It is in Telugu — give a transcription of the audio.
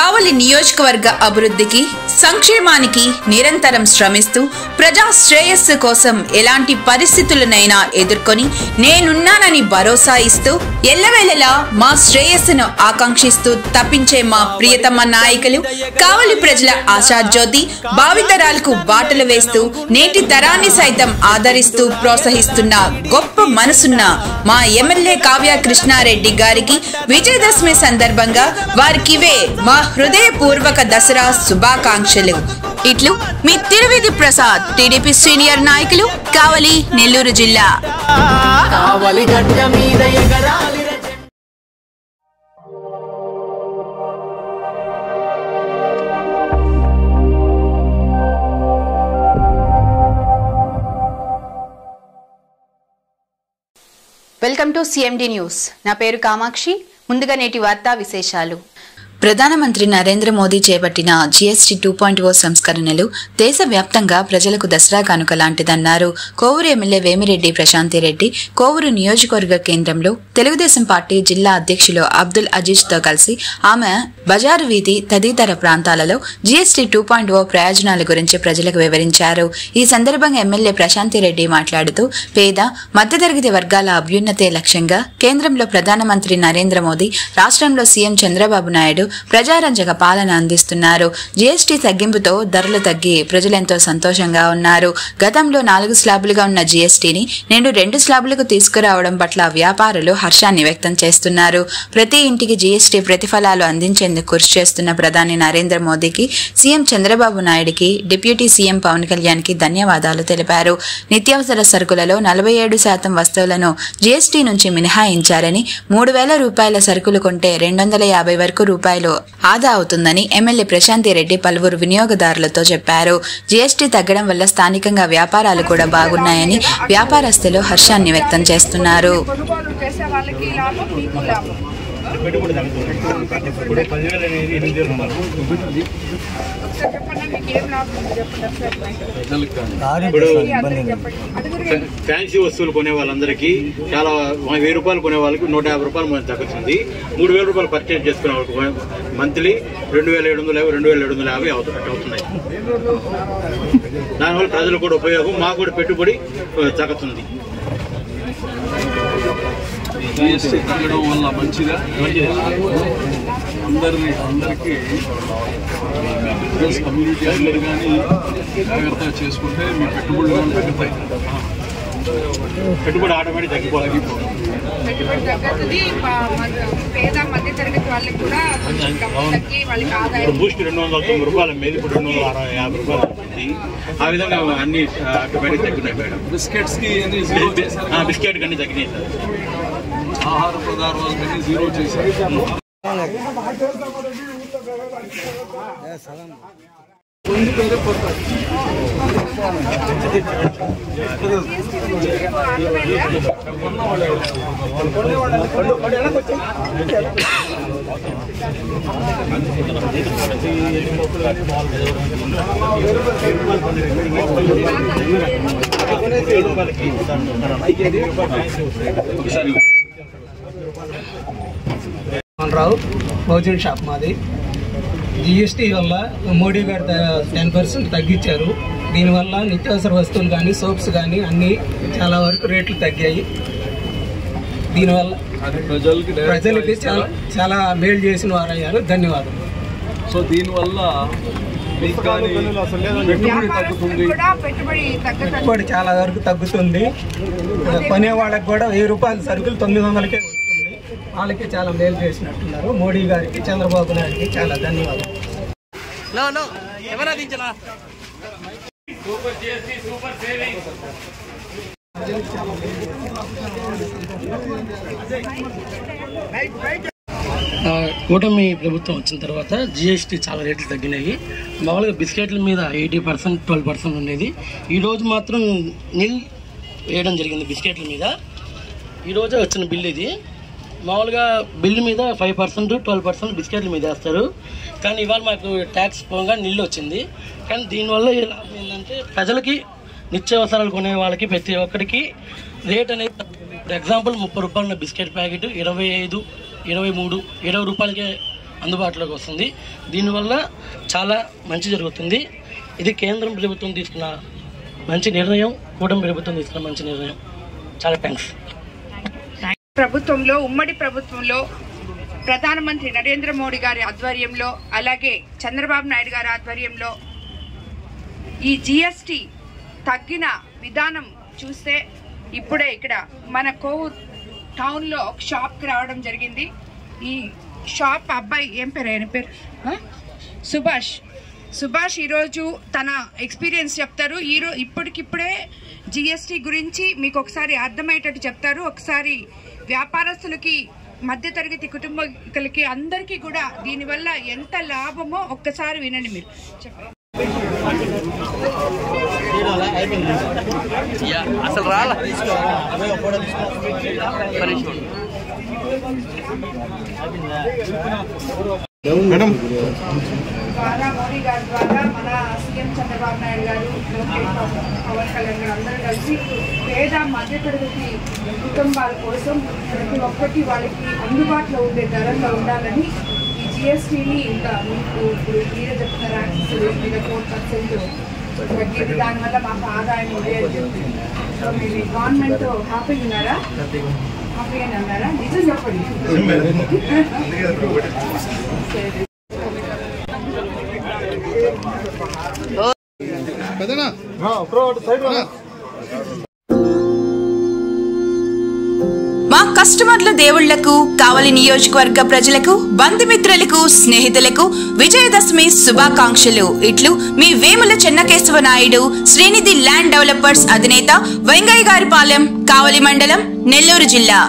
కావలి నియోజకవర్గ అభివృద్ధికి సంక్షేమానికి నిరంతరం శ్రమిస్తూ ప్రజా శ్రేయస్సు కోసం ఎలాంటి పరిస్థితులనైనా ఎదుర్కొని నేనున్నానని భరోసా ఇస్తూ ఎల్లవేళలా మా శ్రేయస్సును ఆకాంక్షిస్తూ తప్పించే మా ప్రియతమ నాయకులు కావలి ప్రజల ఆశాజ్యోతి భావితరాలకు బాటలు వేస్తూ నేటి తరాన్ని సైతం ఆదరిస్తూ ప్రోత్సహిస్తున్న గొప్ప మనసున్న మా ఎమ్మెల్యే కావ్య కృష్ణారెడ్డి గారికి విజయదశమి సందర్భంగా వారికివే మా హృదయపూర్వక దసరా శుభాకాంక్షలు. ఇట్లు మీ తిరువిధి ప్రసాద్, టీడీపీ సీనియర్ నాయకులు, కావలి, నెల్లూరు జిల్లా. Welcome to CMD news. నా పేరు కామాక్షి. ముందుగా నేటి వార్తా విశేషాలు. ప్రధానమంత్రి నరేంద్ర మోదీ చేపట్టిన జీఎస్టీ 2.0 సంస్కరణలు దేశవ్యాప్తంగా ప్రజలకు దసరా కానుక లాంటిదన్నారు కోవూరు ఎమ్మెల్యే వేమిరెడ్డి ప్రశాంతిరెడ్డి. కోవూరు నియోజకవర్గ కేంద్రంలో తెలుగుదేశం పార్టీ జిల్లా అధ్యక్షులు అబ్దుల్ అజీజ్ తో కలిసి ఆమె బజారు వీధి తదితర ప్రాంతాలలో జీఎస్టీ 2.0 ప్రయోజనాల గురించి ప్రజలకు వివరించారు. ఈ సందర్భంగా ఎమ్మెల్యే ప్రశాంతిరెడ్డి మాట్లాడుతూ పేద మధ్యతరగతి వర్గాల అభ్యున్నతే లక్ష్యంగా కేంద్రంలో ప్రధానమంత్రి నరేంద్ర మోదీ, రాష్ట్రంలో సీఎం చంద్రబాబు నాయుడు ప్రజారంజక పాలన అందిస్తున్నారు. జీఎస్టీ తగ్గింపుతో ధరలు తగ్గి ప్రజలెంతో సంతోషంగా ఉన్నారు. గతంలో 4 స్లాబులుగా ఉన్న జీఎస్టీని నేడు 2 స్లాబులకు తీసుకురావడం పట్ల వ్యాపారులు హర్షాన్ని వ్యక్తం చేస్తున్నారు. ప్రతి ఇంటికి జీఎస్టీ ప్రతిఫలాలు అందించేందుకు కృషి చేస్తున్న ప్రధాని నరేంద్ర మోదీకి, సీఎం చంద్రబాబు నాయుడికి, డిప్యూటీ సీఎం పవన్ కళ్యాణ్కి ధన్యవాదాలు తెలిపారు. నిత్యావసర సరుకులలో 47% వస్తువులను జీఎస్టీ నుంచి మినహాయించారని, 3,000 రూపాయల సరుకులు కొంటే 250 వరకు రూపాయలు ఆదా అవుతుందని ఎమ్మెల్యే ప్రశాంతిరెడ్డి పలువురు వినియోగదారులతో చెప్పారు. జీఎస్టీ తగ్గడం వల్ల స్థానికంగా వ్యాపారాలు కూడా బాగున్నాయని వ్యాపారస్తులు హర్షాన్ని వ్యక్తం చేస్తున్నారు. ఫ్యాన్సీ వస్తువులు కొనే వాళ్ళందరికీ చాలా 1000 రూపాయలు కొనే వాళ్ళకి 150 రూపాయలు మనం తగ్గుతుంది. 3000 రూపాయలు పర్చేజ్ చేసుకునే వాళ్ళకి మంత్లీ 2750 అవుతున్నాయి. దానివల్ల ప్రజలు కూడా ఉపయోగం, మాకు కూడా పెట్టుబడి తగ్గుతుంది. జీఎస్టీ తగ్గడం వల్ల మంచిగా అందరికీ బిజినెస్ కమ్యూనిటీ అందరు కానీ జాగ్రత్తగా చేసుకుంటే మీ పెట్టుబడులు తగ్గుతాయి. పెట్టుబడి ఆటోమేటిక్ తగ్గిపోతుంది. బూస్ట్ 290 రూపాయల మీద ఇప్పుడు 250 రూపాయలు అవుతుంది. ఆ విధంగా అన్ని ఆటోమేటిక్ తగ్గినాయి మేడం. బిస్కెట్ కన్నీ తగ్గినాయి సార్. ఆహార పదార్థాలన్నీ 0 చేశారు. రావు భోజన షాప్ మాది. జిఎస్టీ వల్ల మోడీ గారు 10% తగ్గించారు. దీనివల్ల నిత్యావసర వస్తువులు కానీ, సోప్స్ కానీ అన్నీ చాలా వరకు రేట్లు తగ్గాయి. దీనివల్ల ప్రజలకి చాలా మేలు చేసిన వారు అయ్యారు. ధన్యవాదాలు. సో దీనివల్ల పెట్టుబడి చాలా వరకు తగ్గుతుంది. కొనే వాళ్ళకి కూడా 1000 రూపాయల సరుకులు 900కే వస్తుంది. వాళ్ళకి చాలా మేలు చేసినట్టున్నారు. మోడీ గారికి, చంద్రబాబు నాయుడికి చాలా ధన్యవాదాలు. కూటమి ప్రభుత్వం వచ్చిన తర్వాత జిఎస్టీ చాలా రేట్లు తగ్గినాయి. మామూలుగా బిస్కెట్ల మీద 80%, 12% ఉండేది. ఈరోజు మాత్రం నిల్ వేయడం జరిగింది బిస్కెట్ల మీద. ఈరోజే వచ్చిన బిల్ ఇది. మామూలుగా బిల్లు మీద 5%, 12% బిస్కెట్ల మీద వేస్తారు. కానీ ఇవాళ మాకు ట్యాక్స్ పోగా నిల్లు వచ్చింది. కానీ దీనివల్ల లాభం ఏంటంటే ప్రజలకి నిత్యావసరాలు కొనే వాళ్ళకి ప్రతి ఒక్కరికి రేట్ అనేది ఫర్ ఎగ్జాంపుల్ 30 రూపాయల బిస్కెట్ ప్యాకెట్ 25, 23, 20 రూపాయలకే అందుబాటులోకి వస్తుంది. దీనివల్ల చాలా మంచి జరుగుతుంది. ఇది కేంద్రం ప్రభుత్వం తీసుకున్న మంచి నిర్ణయం, కూటమి ప్రభుత్వం తీసుకున్న మంచి నిర్ణయం. చాలా థ్యాంక్స్. ప్రభుత్వంలో, ఉమ్మడి ప్రభుత్వంలో ప్రధానమంత్రి నరేంద్ర మోడీ గారి ఆధ్వర్యంలో, అలాగే చంద్రబాబు నాయుడు గారి ఆధ్వర్యంలో ఈ జిఎస్టి తగ్గిన విధానం చూస్తే ఇప్పుడే ఇక్కడ మన కోవూర్ టౌన్లో ఒక షాప్కి రావడం జరిగింది. ఈ షాప్ అబ్బాయి ఏం పేరు, ఆయన పేరు సుభాష్ ఈరోజు తన ఎక్స్పీరియన్స్ చెప్తారు. ఇప్పటికిప్పుడే జిఎస్టి గురించి మీకు ఒకసారి అర్థమయ్యేటట్టు చెప్తారు. ఒకసారి వ్యాపారస్తులకి, మధ్యతరగతి కుటుంబీకులకి అందరికీ కూడా దీనివల్ల ఎంత లాభమో ఒక్కసారి వినండి. మీరు చెప్పండి. అసలు రాలా ద్వారా మోడీ గారి ద్వారా మన సీఎం చంద్రబాబు నాయుడు గారు, పవన్ కళ్యాణ్ గారు అందరూ కలిసి పేద మధ్యతరగతి కుటుంబాల కోసం ప్రతి ఒక్కటి వాళ్ళకి అందుబాటులో ఉండే ధరల్లో ఉండాలని ఈ జిఎస్టీని ఇంకా మీకు ఇప్పుడు మీరే చెప్తున్నారు యాక్సెస్ మీద 4% తగ్గింది. దానివల్ల మాకు ఆదాయం ఉండేది. సో మీరు గవర్నమెంట్ హ్యాపీగా ఉన్నారా? హ్యాపీగానే ఉన్నారా? నిజం చెప్పండి. మా కస్టమర్ల దేవుళ్లకు, కావలి నియోజకవర్గ ప్రజలకు, బంధుమిత్రులకు, స్నేహితులకు విజయదశమి శుభాకాంక్షలు. ఇట్లు మీ వేముల చెన్నకేశవ నాయుడు, శ్రీనిధి ల్యాండ్ డెవలపర్స్ అధినేత, వెంగయ్య గారిపాలెం, కావలి మండలం, నెల్లూరు జిల్లా.